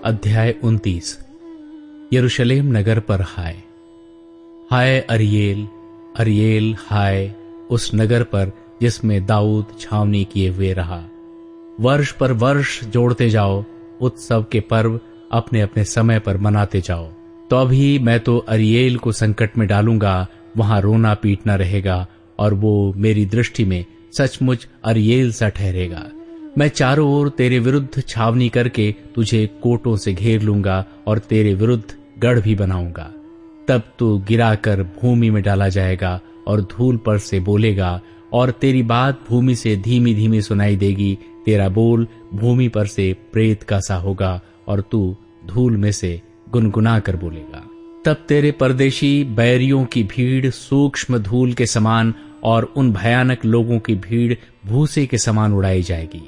अध्याय 29। यरूशलेम नगर पर हाय। हाय अरियेल, अरियेल हाय उस नगर पर जिसमें दाऊद छावनी किए हुए रहा। वर्ष पर वर्ष जोड़ते जाओ, उत्सव के पर्व अपने अपने समय पर मनाते जाओ। तो अभी मैं तो अरियेल को संकट में डालूंगा, वहां रोना पीटना रहेगा और वो मेरी दृष्टि में सचमुच अरियेल सा ठहरेगा। मैं चारों ओर तेरे विरुद्ध छावनी करके तुझे कोटों से घेर लूंगा और तेरे विरुद्ध गढ़ भी बनाऊंगा। तब तू गिराकर भूमि में डाला जाएगा और धूल पर से बोलेगा, और तेरी बात भूमि से धीमी धीमी सुनाई देगी। तेरा बोल भूमि पर से प्रेत का सा होगा और तू धूल में से गुनगुना कर बोलेगा। तब तेरे परदेशी बैरियों की भीड़ सूक्ष्म धूल के समान और उन भयानक लोगों की भीड़ भूसे के समान उड़ाई जाएगी।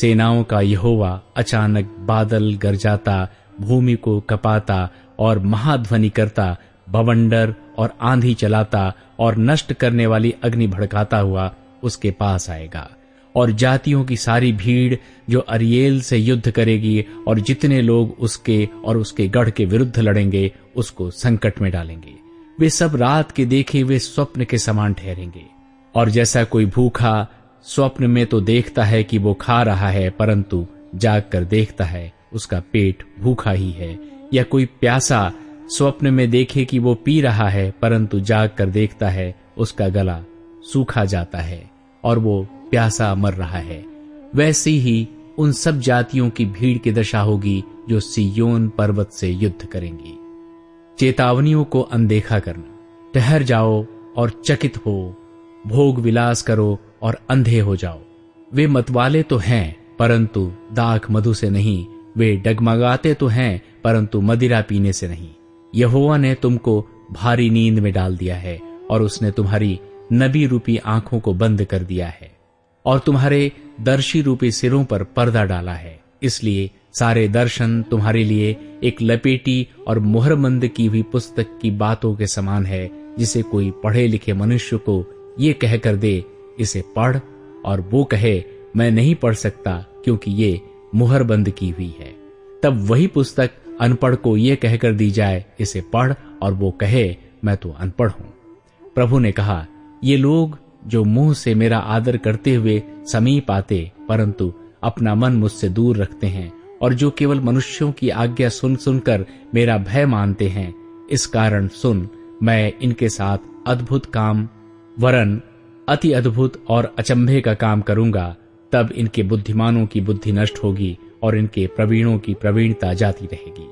सेनाओं का यहोवा अचानक बादल गरजाता, भूमि को कपाता और महाध्वनि करता, बवंडर और आंधी चलाता और नष्ट करने वाली अग्नि भड़काता हुआ उसके पास आएगा। और जातियों की सारी भीड़ जो अरियेल से युद्ध करेगी और जितने लोग उसके और उसके गढ़ के विरुद्ध लड़ेंगे उसको संकट में डालेंगे। वे सब रात के देखे हुए स्वप्न के समान ठहरेंगे। और जैसा कोई भूखा स्वप्न में तो देखता है कि वो खा रहा है, परंतु जाग कर देखता है उसका पेट भूखा ही है, या कोई प्यासा स्वप्न में देखे कि वो पी रहा है, परंतु जाग कर देखता है उसका गला सूखा जाता है और वो प्यासा मर रहा है, वैसी ही उन सब जातियों की भीड़ की दशा होगी जो सिय्योन पर्वत से युद्ध करेंगी। चेतावनियों को अनदेखा करना, ठहर जाओ और चकित हो, भोग विलास करो और अंधे हो जाओ। वे मतवाले तो हैं परंतु दाख मधु से नहीं, वे डगमगाते तो हैं परंतु मदिरा पीने से नहीं। यहोवा ने तुमको भारी नींद में डाल दिया है और उसने तुम्हारी नबी रूपी आंखों को बंद कर दिया है और तुम्हारे दर्शी रूपी सिरों पर पर्दा डाला है। इसलिए सारे दर्शन तुम्हारे लिए एक लपेटी और मुहरबंद की हुई पुस्तक की बातों के समान है, जिसे कोई पढ़े लिखे मनुष्य को ये कहकर दे, इसे पढ़, और वो कहे मैं नहीं पढ़ सकता क्योंकि ये मुहरबंद की हुई है। तब वही पुस्तक अनपढ़ को ये कहकर दी जाए, इसे पढ़, और वो कहे मैं तो अनपढ़ हूं। प्रभु ने कहा, ये लोग जो मुंह से मेरा आदर करते हुए समीप आते परंतु अपना मन मुझसे दूर रखते हैं, और जो केवल मनुष्यों की आज्ञा सुन सुनकर मेरा भय मानते हैं, इस कारण सुन, मैं इनके साथ अद्भुत काम वरन अति अद्भुत और अचंभे का काम करूंगा। तब इनके बुद्धिमानों की बुद्धि नष्ट होगी और इनके प्रवीणों की प्रवीणता जाती रहेगी।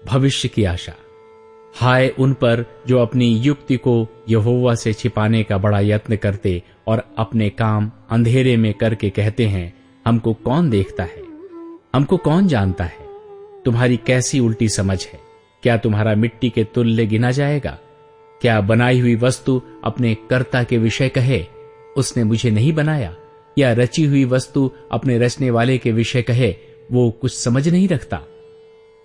भविष्य की आशा। हाय उन पर जो अपनी युक्ति को यहोवा से छिपाने का बड़ा यत्न करते और अपने काम अंधेरे में करके कहते हैं, हमको कौन देखता है, हमको कौन जानता है। तुम्हारी कैसी उल्टी समझ है। क्या तुम्हारा मिट्टी के तुल्य गिना जाएगा? क्या बनाई हुई वस्तु अपने कर्ता के विषय कहे, उसने मुझे नहीं बनाया, या रची हुई वस्तु अपने रचने वाले के विषय कहे, वो कुछ समझ नहीं रखता।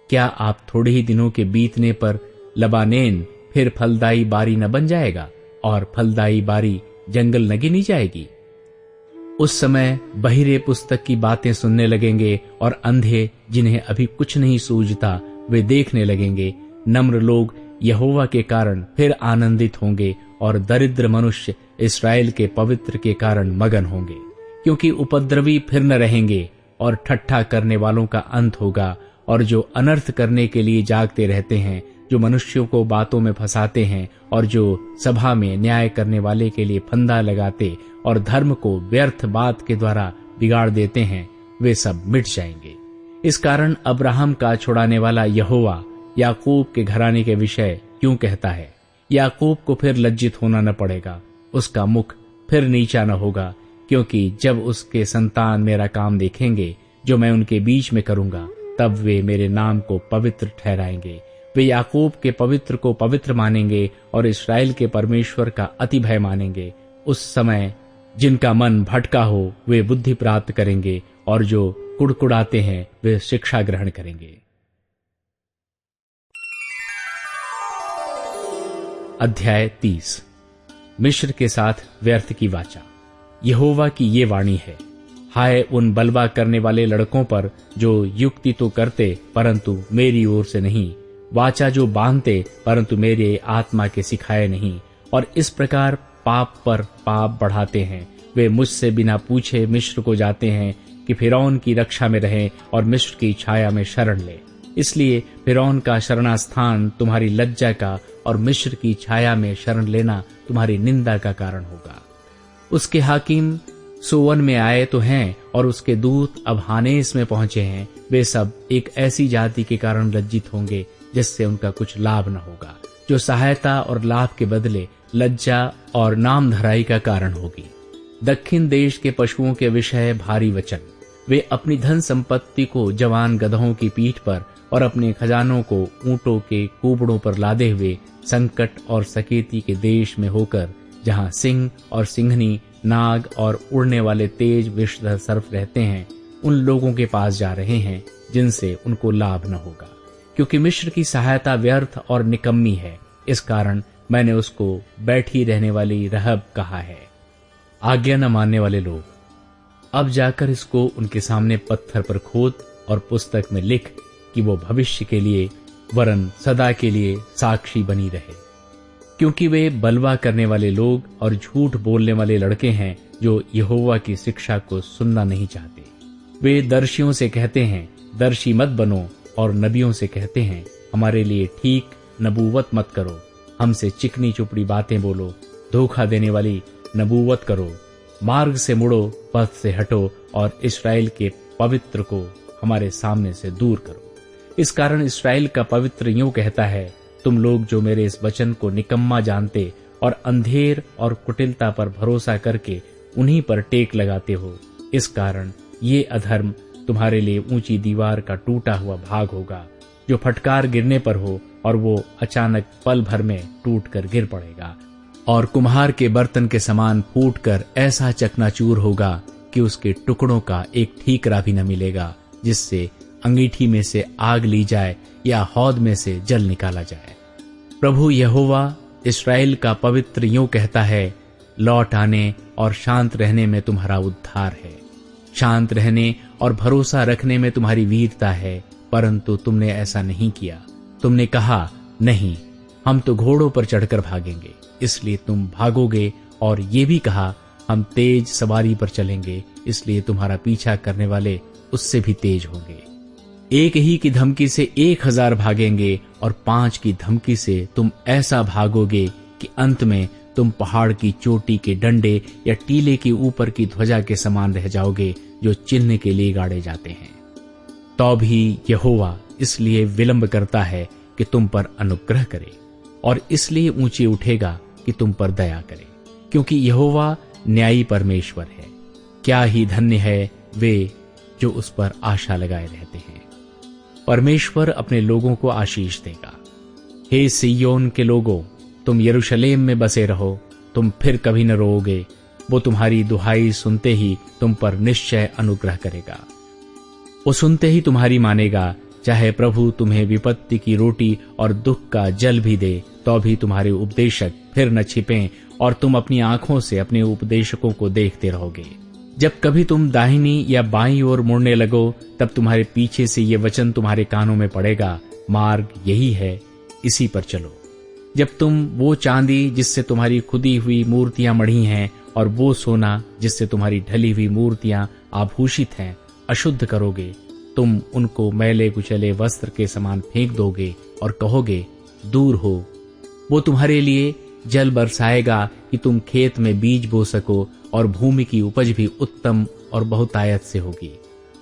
क्या आप थोड़े ही दिनों के बीतने पर लबानेन फिर फलदाई बारी न बन जाएगा और फलदाई बारी जंगल न गिनी जाएगी? उस समय बहिरे पुस्तक की बातें सुनने लगेंगे और अंधे जिन्हें अभी कुछ नहीं सूझता वे देखने लगेंगे। नम्र लोग यहोवा के कारण फिर आनंदित होंगे और दरिद्र मनुष्य इस्राएल के पवित्र के कारण मगन होंगे, क्योंकि उपद्रवी फिर न रहेंगे और ठट्ठा करने वालों का अंत होगा। और जो अनर्थ करने के लिए जागते रहते हैं, जो मनुष्यों को बातों में फंसाते हैं और जो सभा में न्याय करने वाले के लिए फंदा लगाते और धर्म को व्यर्थ बात के द्वारा बिगाड़ देते हैं, वे सब मिट जाएंगे। इस कारण अब्राहम का छुड़ाने वाला यहोवा याकूब के घराने के विषय क्यों कहता है, याकूब को फिर लज्जित होना न पड़ेगा, उसका मुख फिर नीचा न होगा, क्योंकि जब उसके संतान मेरा काम देखेंगे जो मैं उनके बीच में करूंगा, तब वे मेरे नाम को पवित्र ठहराएंगे। वे याकूब के पवित्र को पवित्र मानेंगे और इस्राएल के परमेश्वर का अति भय मानेंगे। उस समय जिनका मन भटका हो वे बुद्धि प्राप्त करेंगे और जो कुड़कुड़ाते हैं वे शिक्षा ग्रहण करेंगे। अध्याय 30। मिस्र के साथ व्यर्थ की वाचा। यहोवा की ये वाणी है, हाय उन बलवा करने वाले लड़कों पर जो युक्ति तो करते परंतु मेरी ओर से नहीं, वाचा जो बांधते परंतु मेरे आत्मा के सिखाए नहीं, और इस प्रकार पाप पर पाप बढ़ाते हैं। वे मुझसे बिना पूछे मिस्र को जाते हैं कि फिरौन की रक्षा में रहें और मिस्र की छाया में शरण ले। इसलिए फिरौन का शरणास्थान तुम्हारी लज्जा का और मिस्र की छाया में शरण लेना तुम्हारी निंदा का कारण होगा। उसके हाकिम सोवन में आए तो हैं और उसके दूत अब हानेस में पहुंचे हैं। वे सब एक ऐसी जाति के कारण लज्जित होंगे जिससे उनका कुछ लाभ न होगा, जो सहायता और लाभ के बदले लज्जा और नामधराई का कारण होगी। दक्षिण देश के पशुओं के विषय भारी वचन। वे अपनी धन संपत्ति को जवान गधों की पीठ पर और अपने खजानों को ऊंटों के कुबड़ों पर लादे हुए संकट और सकेती के देश में होकर, जहां सिंह और सिंहनी, नाग और उड़ने वाले तेज विषधर सर्प रहते हैं, उन लोगों के पास जा रहे हैं जिनसे उनको लाभ न होगा, क्योंकि मिस्र की सहायता व्यर्थ और निकम्मी है। इस कारण मैंने उसको बैठी रहने वाली रहब कहा है। आज्ञा न मानने वाले लोग, अब जाकर इसको उनके सामने पत्थर पर खोद और पुस्तक में लिख कि वो भविष्य के लिए वरन सदा के लिए साक्षी बनी रहे, क्योंकि वे बलवा करने वाले लोग और झूठ बोलने वाले लड़के हैं जो यहोवा की शिक्षा को सुनना नहीं चाहते। वे दर्शियों से कहते हैं दर्शी मत बनो, और नबियों से कहते हैं हमारे लिए ठीक नबूवत मत करो, हमसे चिकनी चुपड़ी बातें बोलो, धोखा देने वाली नबूवत करो, मार्ग से मुड़ो, पथ से हटो और इस्राएल के पवित्र को हमारे सामने से दूर करो। इस कारण इस्राएल का पवित्र यूं कहता है, तुम लोग जो मेरे इस वचन को निकम्मा जानते और अंधेर और कुटिलता पर भरोसा करके उन्हीं पर टेक लगाते हो, इस कारण ये अधर्म तुम्हारे लिए ऊंची दीवार का टूटा हुआ भाग होगा, जो फटकार गिरने पर हो और वो अचानक पल भर में टूट कर गिर पड़ेगा और कुम्हार के बर्तन के समान फूट कर ऐसा चकनाचूर होगा कि उसके टुकड़ों का एक ठीकरा भी न मिलेगा, जिससे अंगीठी में से आग ली जाए या हौद में से जल निकाला जाए। प्रभु यहोवा इस्राएल का पवित्र यूं कहता है, लौट आने और शांत रहने में तुम्हारा उद्धार है। शांत रहने और भरोसा रखने में तुम्हारी वीरता है, परंतु तुमने ऐसा नहीं किया। तुमने कहा नहीं, हम तो घोड़ों पर चढ़कर भागेंगे, इसलिए तुम भागोगे, और ये भी कहा हम तेज सवारी पर चलेंगे, इसलिए तुम्हारा पीछा करने वाले उससे भी तेज होंगे। एक ही की धमकी से 1000 भागेंगे और 5 की धमकी से तुम ऐसा भागोगे कि अंत में तुम पहाड़ की चोटी के डंडे या टीले के ऊपर की ध्वजा के समान रह जाओगे, जो चिन्ह के लिए गाड़े जाते हैं। तो भी यहोवा इसलिए विलंब करता है कि तुम पर अनुग्रह करे, और इसलिए ऊंचे उठेगा कि तुम पर दया करे, क्योंकि यहोवा न्यायी परमेश्वर है। क्या ही धन्य है वे जो उस पर आशा लगाए रहते हैं। परमेश्वर अपने लोगों को आशीष देगा। हे सिय्योन के लोगों, तुम यरूशलेम में बसे रहो, तुम फिर कभी न रोओगे। वो तुम्हारी दुहाई सुनते ही तुम पर निश्चय अनुग्रह करेगा। वो सुनते ही तुम्हारी मानेगा, चाहे प्रभु तुम्हें विपत्ति की रोटी और दुख का जल भी दे, तो भी तुम्हारे उपदेशक फिर न छिपें और तुम अपनी आंखों से अपने उपदेशकों को देखते रहोगे। जब कभी तुम दाहिनी या बाईं ओर मुड़ने लगो, तब तुम्हारे पीछे से ये वचन तुम्हारे कानों में पड़ेगा, मार्ग यही है, इसी पर चलो। जब तुम वो चांदी जिससे तुम्हारी खुदी हुई मूर्तियां मढ़ी हैं और वो सोना जिससे तुम्हारी ढली हुई मूर्तियां आभूषित हैं अशुद्ध करोगे, तुम उनको मैले कुचले वस्त्र के समान फेंक दोगे और कहोगे, दूर हो। वो तुम्हारे लिए जल बरसाएगा कि तुम खेत में बीज बो सको और भूमि की उपज भी उत्तम और बहुतायत से होगी।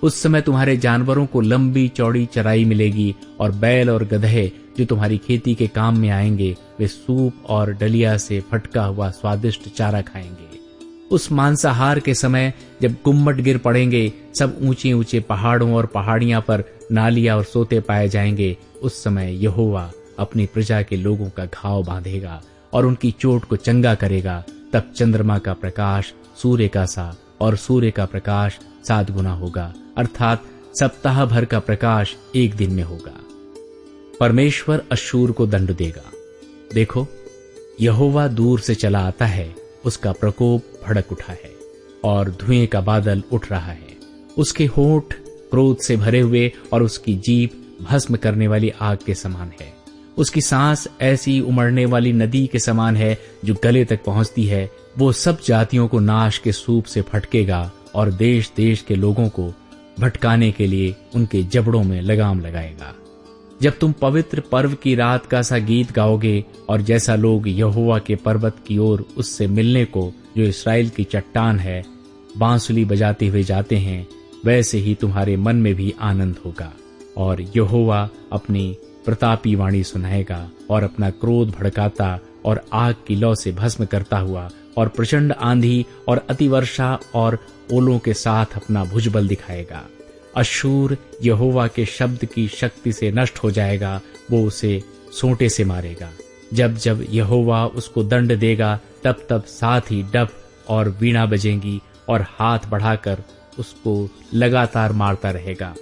उस समय तुम्हारे जानवरों को लंबी चौड़ी चराई मिलेगी और बैल और गधे जो तुम्हारी खेती के काम में आएंगे, वे सूप और डलिया से फटका हुआ स्वादिष्ट चारा खाएंगे। उस मांसाहार के समय जब गुम्मट गिर पड़ेंगे, सब ऊंचे ऊंचे पहाड़ों और पहाड़ियां पर नालियां और सोते पाए जाएंगे, उस समय यहोवा अपनी प्रजा के लोगों का घाव बांधेगा और उनकी चोट को चंगा करेगा। तब चंद्रमा का प्रकाश सूर्य का सा और सूर्य का प्रकाश 7 गुना होगा, अर्थात सप्ताह भर का प्रकाश एक दिन में होगा। परमेश्वर अश्शूर को दंड देगा। देखो, यहोवा दूर से चला आता है, उसका प्रकोप भड़क उठा है और धुएं का बादल उठ रहा है। उसके होंठ क्रोध से भरे हुए और उसकी जीभ भस्म करने वाली आग के समान है। उसकी सांस ऐसी उमड़ने वाली नदी के समान है जो गले तक पहुंचती है। वो सब जातियों को नाश के सूप से फटकेगा और देश देश के लोगों को भटकाने के लिए उनके जबड़ों में लगाम लगाएगा। जब तुम पवित्र पर्व की रात का सा गीत गाओगे और जैसा लोग यहोवा के पर्वत की ओर उससे मिलने को, जो इस्राएल की चट्टान है, बांसुरी बजाते हुए जाते हैं, वैसे ही तुम्हारे मन में भी आनंद होगा और यहोवा अपनी प्रतापी वाणी सुनाएगा और अपना क्रोध भड़काता और आग की लौ से भस्म करता हुआ और प्रचंड आंधी और अतिवर्षा और ओलों के साथ अपना भुजबल दिखाएगा। अश्शूर यहोवा के शब्द की शक्ति से नष्ट हो जाएगा, वो उसे सोंटे से मारेगा। जब जब यहोवा उसको दंड देगा तब तब साथ ही डफ और वीणा बजेंगी और हाथ बढ़ाकर उसको लगातार मारता रहेगा।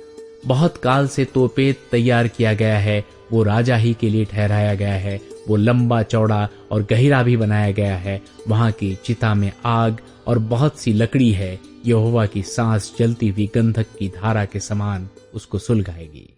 बहुत काल से तोपेत तैयार किया गया है, वो राजा ही के लिए ठहराया गया है। वो लंबा चौड़ा और गहरा भी बनाया गया है। वहां की चिता में आग और बहुत सी लकड़ी है। यहोवा की सांस जलती हुई गंधक की धारा के समान उसको सुलगाएगी।